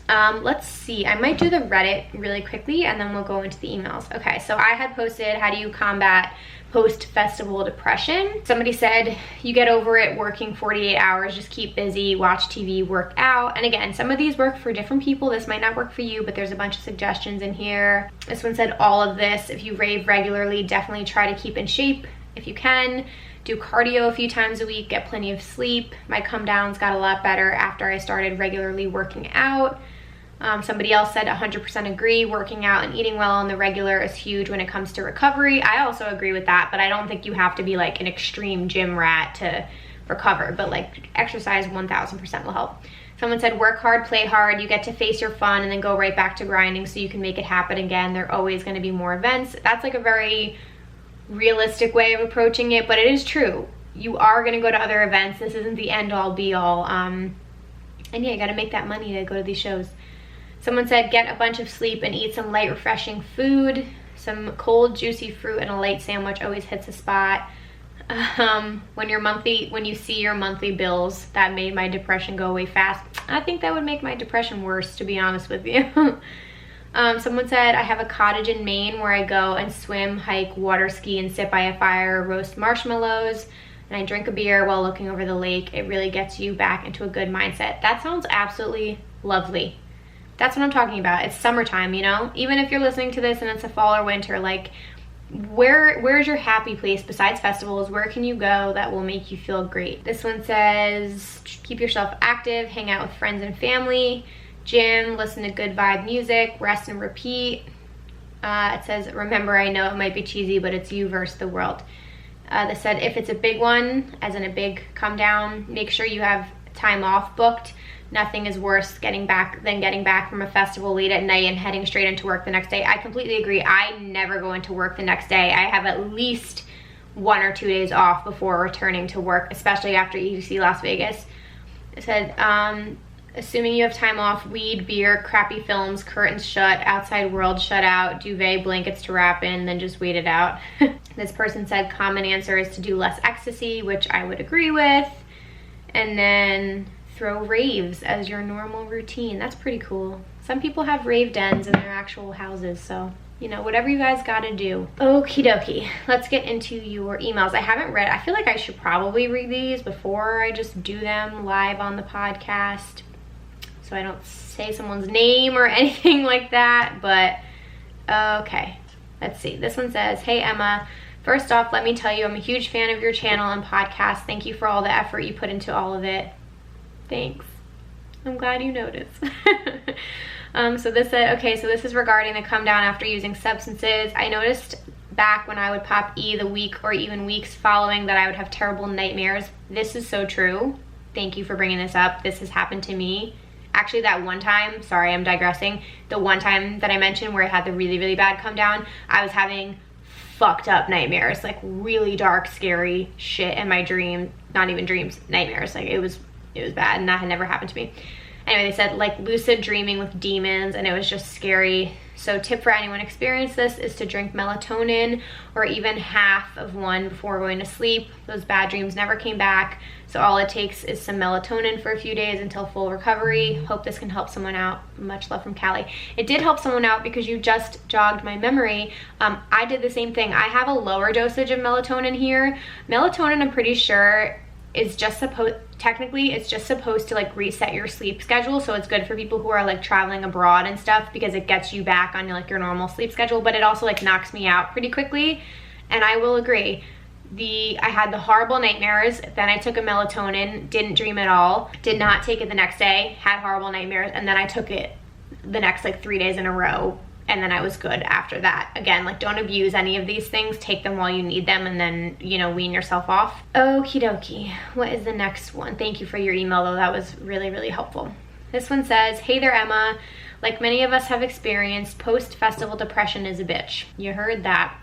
Let's see, I might do the Reddit really quickly and then we'll go into the emails. Okay, so I had posted, how do you combat post-festival depression? Somebody said, you get over it working 48 hours, just keep busy, watch TV, work out. And again, some of these work for different people. This might not work for you, but there's a bunch of suggestions in here. This one said all of this. If you rave regularly, definitely try to keep in shape if you can. Do cardio a few times a week, get plenty of sleep. My Comedowns got a lot better after I started regularly working out. Somebody else said 100% agree, working out and eating well on the regular is huge when it comes to recovery. I also agree with that, but I don't think you have to be like an extreme gym rat to recover, but like exercise 1000% will help. Someone said work hard, play hard, you get to face your fun and then go right back to grinding so you can make it happen again. There are always going to be more events. That's like a very realistic way of approaching it, but it is true. You are going to go to other events. This isn't the end all be all. And yeah, you got to make that money to go to these shows. Someone said get a bunch of sleep and eat some light refreshing food. Some cold juicy fruit and a light sandwich always hits a spot. When you see your monthly bills, that made my depression go away fast. I think that would make my depression worse, to be honest with you. Someone said I have a cottage in Maine where I go and swim, hike, water ski, and sit by a fire, roast marshmallows, and I drink a beer while looking over the lake. It really gets you back into a good mindset. That sounds absolutely lovely. That's what I'm talking about. It's summertime, you know? Even if you're listening to this and it's a fall or winter, like where's your happy place besides festivals? Where can you go that will make you feel great? This one says keep yourself active, hang out with friends and family, gym, listen to good vibe music, rest and repeat. It says remember, I know it might be cheesy, but it's you versus the world. They said if it's a big one, as in a big come down, make sure you have time off booked. nothing is worse than getting back from a festival late at night and heading straight into work the next day. I completely agree. I never go into work the next day. I have at least 1 or 2 days off before returning to work, especially after EDC Las Vegas. It said, assuming you have time off, weed, beer, crappy films, curtains shut, outside world shut out, duvet, blankets to wrap in, then just wait it out. This person said common answer is to do less ecstasy, which I would agree with. And then throw raves as your normal routine. That's pretty cool. Some people have rave dens in their actual houses, so you know, whatever you guys gotta do. Okie dokie, let's get into your emails. I haven't read, I feel like I should probably read these before I just do them live on the podcast, so I don't say someone's name or anything like that, but okay. Let's see, this one says, hey Emma, first off, let me tell you I'm a huge fan of your channel and podcast. Thank you for all the effort you put into all of it. Thanks. I'm glad you noticed. So this said, okay, so this is regarding the come down after using substances. I noticed back when I would pop E the week or even weeks following that I would have terrible nightmares. This is so true. Thank you for bringing this up. This has happened to me. Actually, that one time, sorry, I'm digressing. The one time that I mentioned where I had the really, really bad come down, I was having fucked up nightmares, like really dark, scary shit in my dream, not even dreams, nightmares. Like it was bad, and that had never happened to me. Anyway, they said like lucid dreaming with demons, and it was just scary. So tip for anyone experienced this is to drink melatonin or even half of one before going to sleep. Those bad dreams never came back. So all it takes is some melatonin for a few days until full recovery. Hope this can help someone out. Much love from Callie. It did help someone out because you just jogged my memory. I did the same thing. I have a lower dosage of melatonin here. Melatonin, I'm pretty sure, is just technically it's just supposed to like reset your sleep schedule, so it's good for people who are like traveling abroad and stuff because it gets you back on like your normal sleep schedule, but it also like knocks me out pretty quickly. And I will agree, I had the horrible nightmares, then I took a melatonin, didn't dream at all, did not take it the next day, had horrible nightmares, and then I took it the next like 3 days in a row, and then I was good after that. Again, like don't abuse any of these things. Take them while you need them and then, you know, wean yourself off. Okie dokie. What is the next one? Thank you for your email though. That was really, really helpful. This one says, hey there, Emma. Like many of us have experienced, post-festival depression is a bitch. You heard that.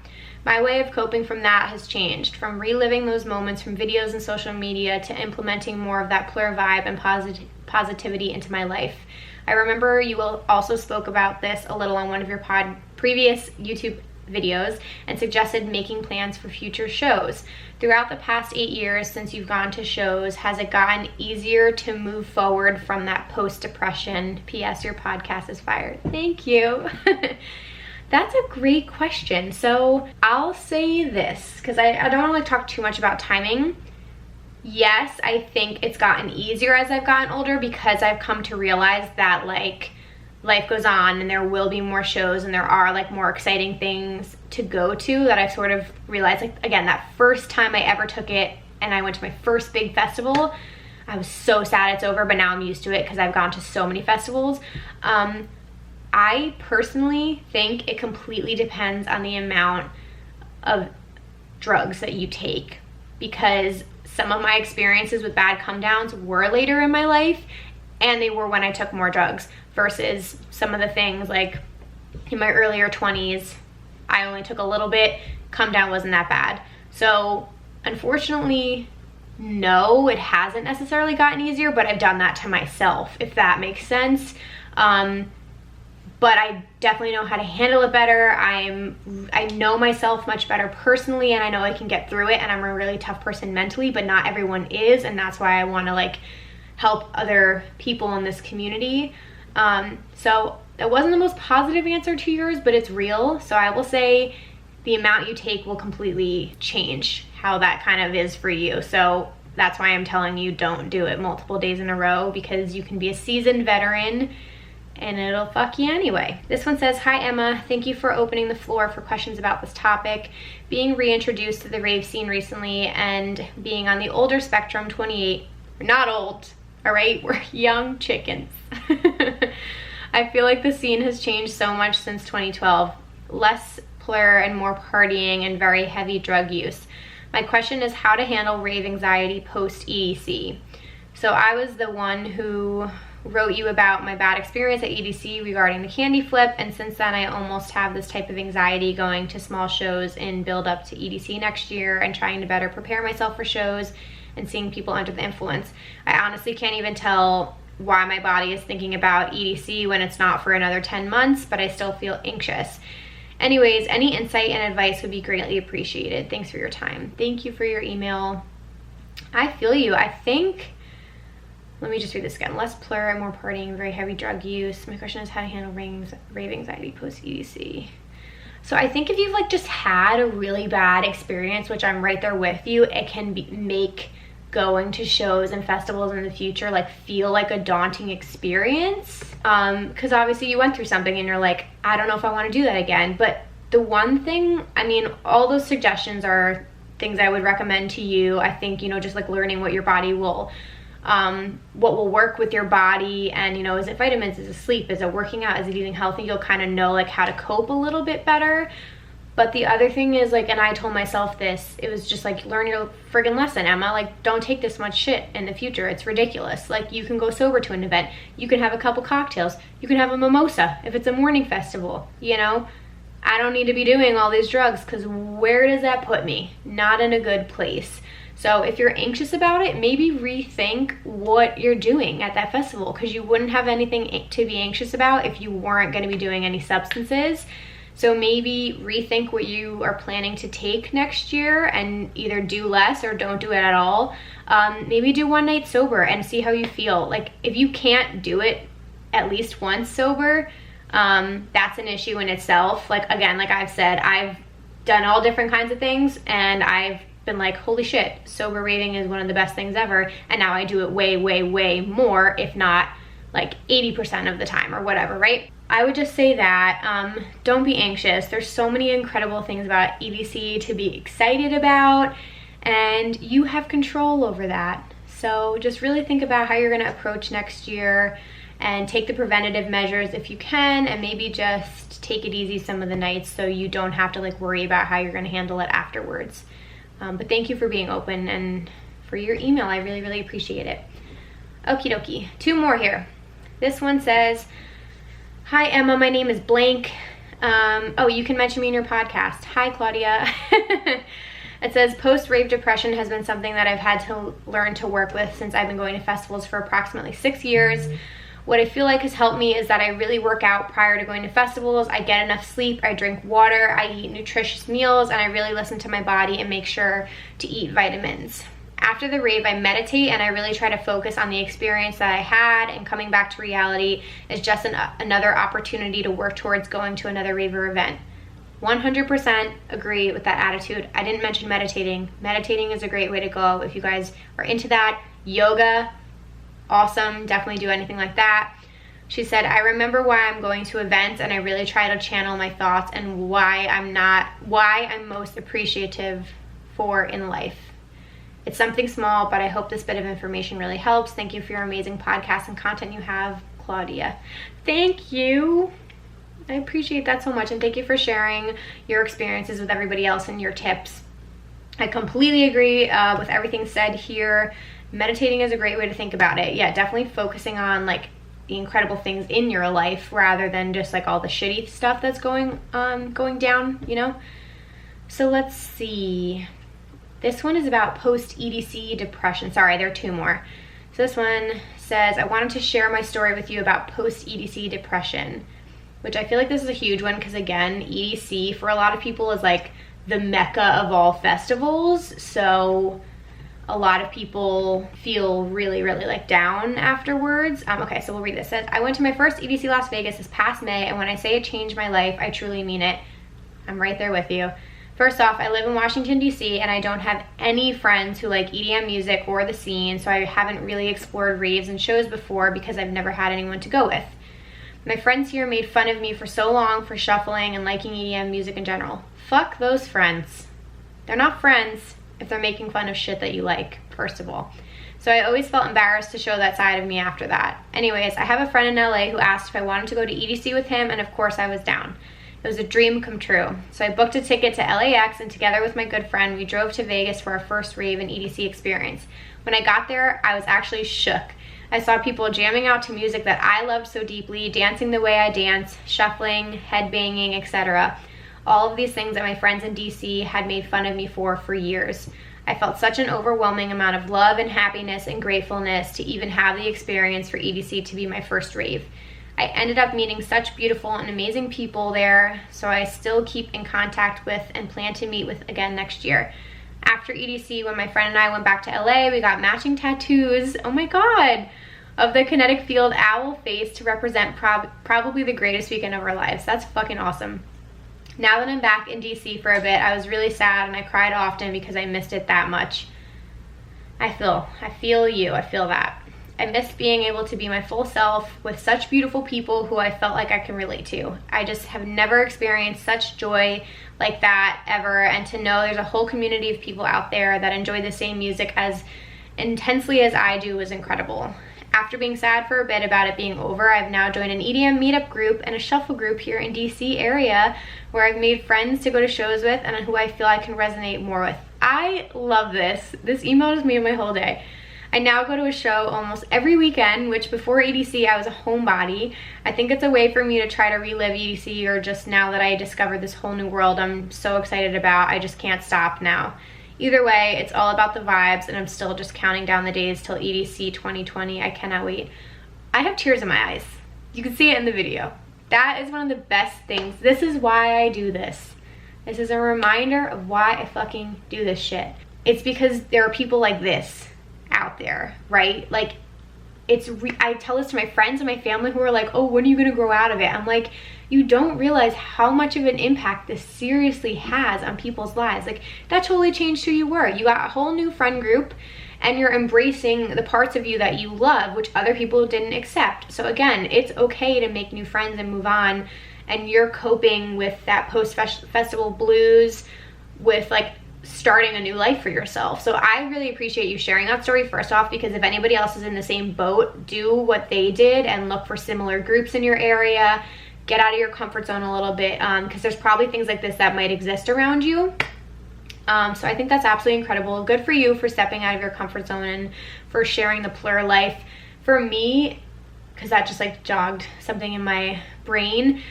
My way of coping from that has changed, from reliving those moments from videos and social media to implementing more of that plur vibe and positivity into my life. I remember you also spoke about this a little on one of your previous YouTube videos and suggested making plans for future shows. Throughout the past 8 years since you've gone to shows, has it gotten easier to move forward from that post-depression? P.S. Your podcast is fired. Thank you. That's a great question. So I'll say this, because I don't want to talk too much about timing. Yes, I think it's gotten easier as I've gotten older because I've come to realize that like life goes on and there will be more shows and there are like more exciting things to go to that I've sort of realized. Like again, that first time I ever took it and I went to my first big festival, I was so sad it's over, but now I'm used to it because I've gone to so many festivals. I personally think it completely depends on the amount of drugs that you take, because some of my experiences with bad come downs were later in my life and they were when I took more drugs versus some of the things like in my earlier 20s, I only took a little bit, come down wasn't that bad. So unfortunately, no, it hasn't necessarily gotten easier, but I've done that to myself, if that makes sense. But I definitely know how to handle it better. I know myself much better personally, and I know I can get through it, and I'm a really tough person mentally, but not everyone is, and that's why I want to like help other people in this community. So that wasn't the most positive answer to yours, but it's real. So I will say the amount you take will completely change how that kind of is for you. So that's why I'm telling you don't do it multiple days in a row, because you can be a seasoned veteran and it'll fuck you anyway. This one says, hi Emma, thank you for opening the floor for questions about this topic. Being reintroduced to the rave scene recently and being on the older spectrum, 28, we're not old, all right? We're young chickens. I feel like the scene has changed so much since 2012. Less plur and more partying and very heavy drug use. My question is how to handle rave anxiety post-EDC. So I was the one who wrote you about my bad experience at EDC regarding the candy flip, and since then I almost have this type of anxiety going to small shows in build up to EDC next year and trying to better prepare myself for shows and seeing people under the influence. I honestly can't even tell why my body is thinking about EDC when it's not for another 10 months, but I still feel anxious. Anyways, any insight and advice would be greatly appreciated. Thanks for your time. Thank you for your email. I feel you. I think, let me just read this again. Less plur, more partying, very heavy drug use. My question is how to handle rave anxiety post EDC. So I think if you've like just had a really bad experience, which I'm right there with you, it can make going to shows and festivals in the future like feel like a daunting experience, because obviously you went through something and you're like, I don't know if I want to do that again. But the one thing, I mean, all those suggestions are things I would recommend to you. I think, you know, just like learning what your body will what will work with your body, and, you know, is it vitamins, is it sleep, is it working out, is it eating healthy, you'll kind of know like how to cope a little bit better. But the other thing is, like, and I told myself this, it was just like, learn your friggin' lesson, Emma. Like, don't take this much shit in the future. It's ridiculous. Like, you can go sober to an event. You can have a couple cocktails. You can have a mimosa if it's a morning festival, you know? I don't need to be doing all these drugs, because where does that put me? Not in a good place. So if you're anxious about it, maybe rethink what you're doing at that festival, because you wouldn't have anything to be anxious about if you weren't going to be doing any substances. So maybe rethink what you are planning to take next year and either do less or don't do it at all. Maybe do one night sober and see how you feel. Like, if you can't do it at least once sober, that's an issue in itself. Like, again, like I've said, I've done all different kinds of things, and I've been like, holy shit, sober raving is one of the best things ever. And now I do it way, way, way more, if not like 80% of the time or whatever, right? I would just say that don't be anxious. There's so many incredible things about EDC to be excited about, and you have control over that. So just really think about how you're going to approach next year and take the preventative measures if you can, and maybe just take it easy some of the nights so you don't have to like worry about how you're going to handle it afterwards. But thank you for being open and for your email. I really, really appreciate it. Okie dokie. 2 more here. This one says, hi Emma, my name is blank. Oh, you can mention me in your podcast. Hi Claudia. It says, post-rave depression has been something that I've had to learn to work with since I've been going to festivals for approximately 6 years. What I feel like has helped me is that I really work out prior to going to festivals. I get enough sleep, I drink water, I eat nutritious meals, and I really listen to my body and make sure to eat vitamins. After the rave, I meditate, and I really try to focus on the experience that I had, and coming back to reality is just another opportunity to work towards going to another Raver event. 100% agree with that attitude. I didn't mention meditating. Meditating is a great way to go if you guys are into that. Yoga, awesome. Definitely do anything like that. She said, I remember why I'm going to events, and I really try to channel my thoughts and why I'm most appreciative for in life. It's something small, but I hope this bit of information really helps. Thank you for your amazing podcast and content you have, Claudia. Thank you. I appreciate that so much, and thank you for sharing your experiences with everybody else and your tips. I completely agree with everything said here. Meditating is a great way to think about it. Yeah, definitely focusing on like the incredible things in your life rather than just like all the shitty stuff that's going down, you know? So let's see. This one is about post-EDC depression. Sorry, there are 2 more. So this one says, I wanted to share my story with you about post-EDC depression, which I feel like this is a huge one because, again, EDC for a lot of people is like the mecca of all festivals. So a lot of people feel really, really like down afterwards. Okay, so we'll read this. It says, I went to my first EDC Las Vegas this past May, and when I say it changed my life, I truly mean it. I'm right there with you. First off, I live in Washington, D.C., and I don't have any friends who like EDM music or the scene, so I haven't really explored raves and shows before because I've never had anyone to go with. My friends here made fun of me for so long for shuffling and liking EDM music in general. Fuck those friends. They're not friends if they're making fun of shit that you like, first of all. So I always felt embarrassed to show that side of me after that. Anyways, I have a friend in LA who asked if I wanted to go to EDC with him, and of course I was down. It was a dream come true. So I booked a ticket to LAX, and together with my good friend, we drove to Vegas for our first rave and EDC experience. When I got there, I was actually shook. I saw people jamming out to music that I loved so deeply, dancing the way I dance, shuffling, headbanging, etc. All of these things that my friends in DC had made fun of me for years. I felt such an overwhelming amount of love and happiness and gratefulness to even have the experience for EDC to be my first rave. I ended up meeting such beautiful and amazing people there, so I still keep in contact with and plan to meet with again next year. After EDC, when my friend and I went back to LA, we got matching tattoos, oh my god, of the kinetic field owl face to represent probably the greatest weekend of our lives. That's fucking awesome. Now that I'm back in DC for a bit, I was really sad and I cried often because I missed it that much. I feel you, I feel that. I miss being able to be my full self with such beautiful people who I felt like I can relate to. I just have never experienced such joy like that ever, and to know there's a whole community of people out there that enjoy the same music as intensely as I do was incredible. After being sad for a bit about it being over, I've now joined an EDM meetup group and a shuffle group here in DC area where I've made friends to go to shows with and who I feel I can resonate more with. I love this. This email just made my whole day. I now go to a show almost every weekend, which before EDC I was a homebody. I think it's a way for me to try to relive EDC, or just now that I discovered this whole new world I'm so excited about, I just can't stop now. Either way, it's all about the vibes, and I'm still just counting down the days till EDC 2020. I cannot wait. I have tears in my eyes. You can see it in the video. That is one of the best things. This is why I do this. This is a reminder of why I fucking do this shit. It's because there are people like this out there, right? Like, I tell this to my friends and my family who are like, oh, when are you gonna grow out of it? I'm like, you don't realize how much of an impact this seriously has on people's lives. Like, that totally changed who you were. You got a whole new friend group and you're embracing the parts of you that you love, which other people didn't accept. So again, it's okay to make new friends and move on, and you're coping with that post-festival blues with like starting a new life for yourself. So I really appreciate you sharing that story, first off, because if anybody else is in the same boat, do what they did and look for similar groups in your area. Get out of your comfort zone a little bit, because there's probably things like this that might exist around you. So I think that's absolutely incredible. Good for you for stepping out of your comfort zone and for sharing the plur life. For me, because that just like jogged something in my brain,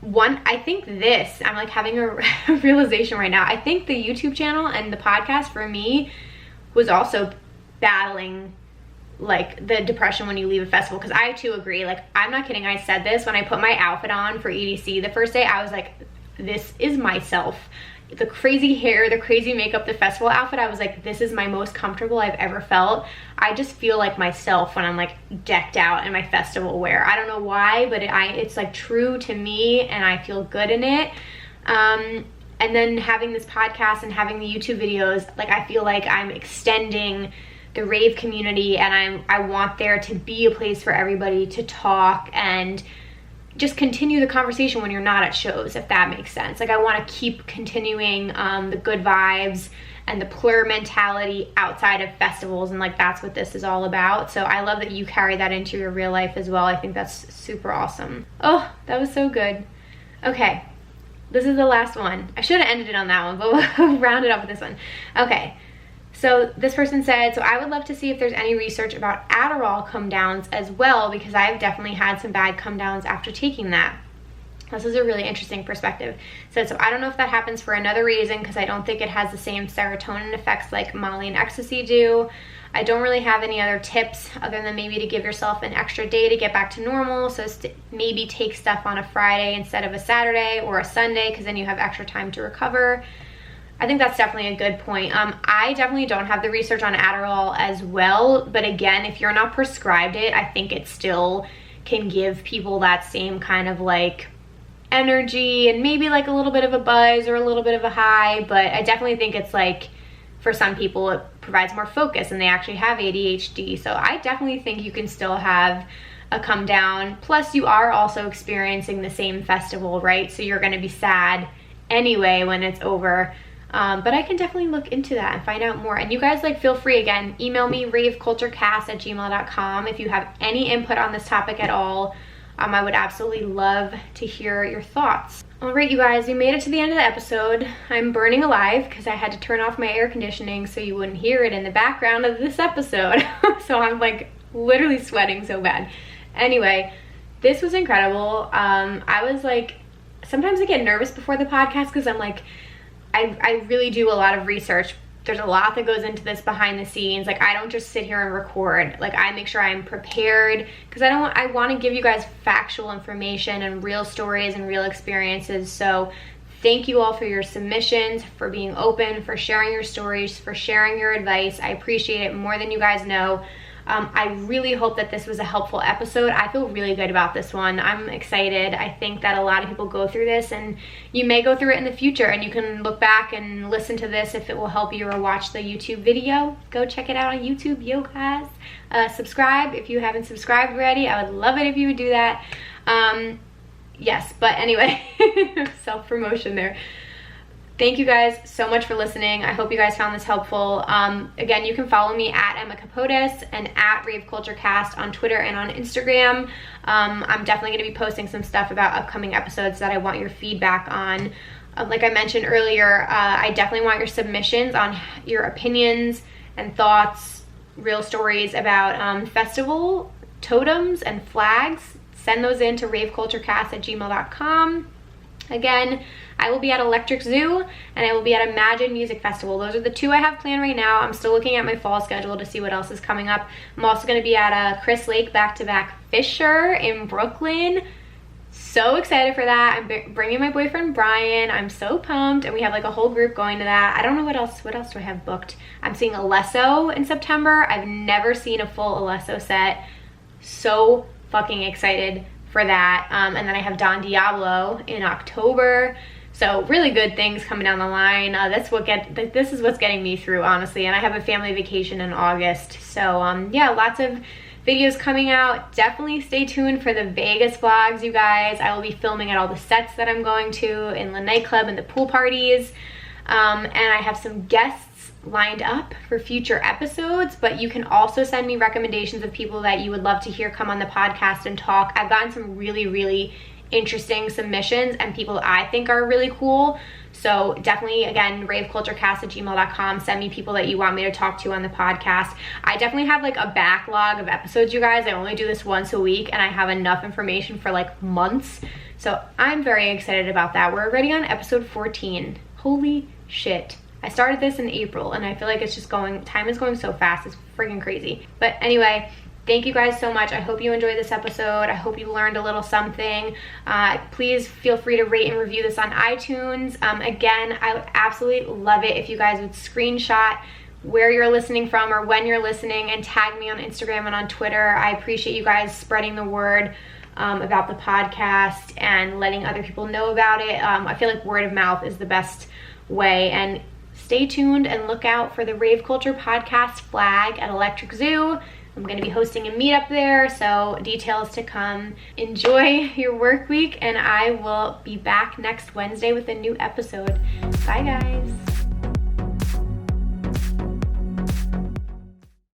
I think this, I'm like having a realization right now. I think the YouTube channel and the podcast for me was also battling like the depression when you leave a festival, because I too agree. Like, I'm not kidding, I said this when I put my outfit on for EDC the first day. I was like, this is myself. The crazy hair, the crazy makeup, the festival outfit, I was like, this is my most comfortable I've ever felt. I just feel like myself when I'm like decked out in my festival wear. I don't know why, but it's like true to me and I feel good in it. And then having this podcast and having the YouTube videos, like, I feel like I'm extending the rave community, and I want there to be a place for everybody to talk and just continue the conversation when you're not at shows, if that makes sense. Like, I want to keep continuing the good vibes and the plur mentality outside of festivals, and like that's what this is all about. So I love that you carry that into your real life as well. I think that's super awesome. Oh, that was so good. Okay, this is the last one. I should have ended it on that one, but we'll round it up with this one. Okay. So this person said, so I would love to see if there's any research about Adderall come downs as well, because I've definitely had some bad come downs after taking that. This is a really interesting perspective. So I don't know if that happens for another reason, because I don't think it has the same serotonin effects like Molly and ecstasy do. I don't really have any other tips other than maybe to give yourself an extra day to get back to normal. So maybe take stuff on a Friday instead of a Saturday or a Sunday, because then you have extra time to recover. I think that's definitely a good point. I definitely don't have the research on Adderall as well, but again, if you're not prescribed it, I think it still can give people that same kind of like energy and maybe like a little bit of a buzz or a little bit of a high, but I definitely think it's like, for some people it provides more focus and they actually have ADHD. So I definitely think you can still have a come down. Plus you are also experiencing the same festival, right? So you're gonna be sad anyway when it's over. But I can definitely look into that and find out more. And you guys, like, feel free, again, email me raveculturecast@gmail.com if you have any input on this topic at all. I would absolutely love to hear your thoughts. All right, you guys, we made it to the end of the episode. I'm burning alive because I had to turn off my air conditioning so you wouldn't hear it in the background of this episode. So I'm like literally sweating so bad. Anyway, this was incredible. I was like, sometimes I get nervous before the podcast because I'm like, I really do a lot of research. There's a lot that goes into this behind the scenes. Like, I don't just sit here and record. Like, I make sure I'm prepared because I want to give you guys factual information and real stories and real experiences. So thank you all for your submissions, for being open, for sharing your stories, for sharing your advice. I appreciate it more than you guys know. I really hope that this was a helpful episode. I feel really good about this one. I'm excited. I think that a lot of people go through this, and you may go through it in the future, and you can look back and listen to this if it will help you, or watch the YouTube video. Go check it out on YouTube, yo guys. Subscribe if you haven't subscribed already. I would love it if you would do that. Yes, but anyway, self-promotion there. Thank you guys so much for listening. I hope you guys found this helpful. Again, you can follow me at Emma Kapotes and at raveculturecast on Twitter and on Instagram. I'm definitely going to be posting some stuff about upcoming episodes that I want your feedback on. Like I mentioned earlier, I definitely want your submissions on your opinions and thoughts, real stories about festival totems and flags. Send those in to raveculturecast@gmail.com. Again, I will be at Electric Zoo and I will be at Imagine Music Festival. Those are the two I have planned right now. I'm still looking at my fall schedule to see what else is coming up. I'm also going to be at Chris Lake Back-to-Back Fisher in Brooklyn. So excited for that. I'm bringing my boyfriend Brian. I'm so pumped, and we have like a whole group going to that. I don't know what else do I have booked. I'm seeing Alesso in September. I've never seen a full Alesso set. So fucking excited for that. And then I have Don Diablo in October. So really good things coming down the line. This is what's getting me through, honestly. And I have a family vacation in August. So yeah, lots of videos coming out. Definitely stay tuned for the Vegas vlogs, you guys. I will be filming at all the sets that I'm going to, in the nightclub and the pool parties. And I have some guests lined up for future episodes, but you can also send me recommendations of people that you would love to hear come on the podcast and talk. I've gotten some really interesting submissions and people I think are really cool. So definitely, again, raveculturecast@gmail.com. Send me people that you want me to talk to on the podcast. I definitely have like a backlog of episodes, you guys. I only do this once a week and I have enough information for like months. So I'm very excited about that. We're already on episode 14. Holy shit. I started this in April and I feel like it's just time is going so fast. It's freaking crazy. But anyway, thank you guys so much. I hope you enjoyed this episode. I hope you learned a little something. Please feel free to rate and review this on iTunes. Again, I would absolutely love it if you guys would screenshot where you're listening from or when you're listening and tag me on Instagram and on Twitter. I appreciate you guys spreading the word about the podcast and letting other people know about it. I feel like word of mouth is the best way. And stay tuned and look out for the Rave Culture Podcast flag at Electric Zoo. I'm going to be hosting a meetup there, so details to come. Enjoy your work week, and I will be back next Wednesday with a new episode. Bye, guys.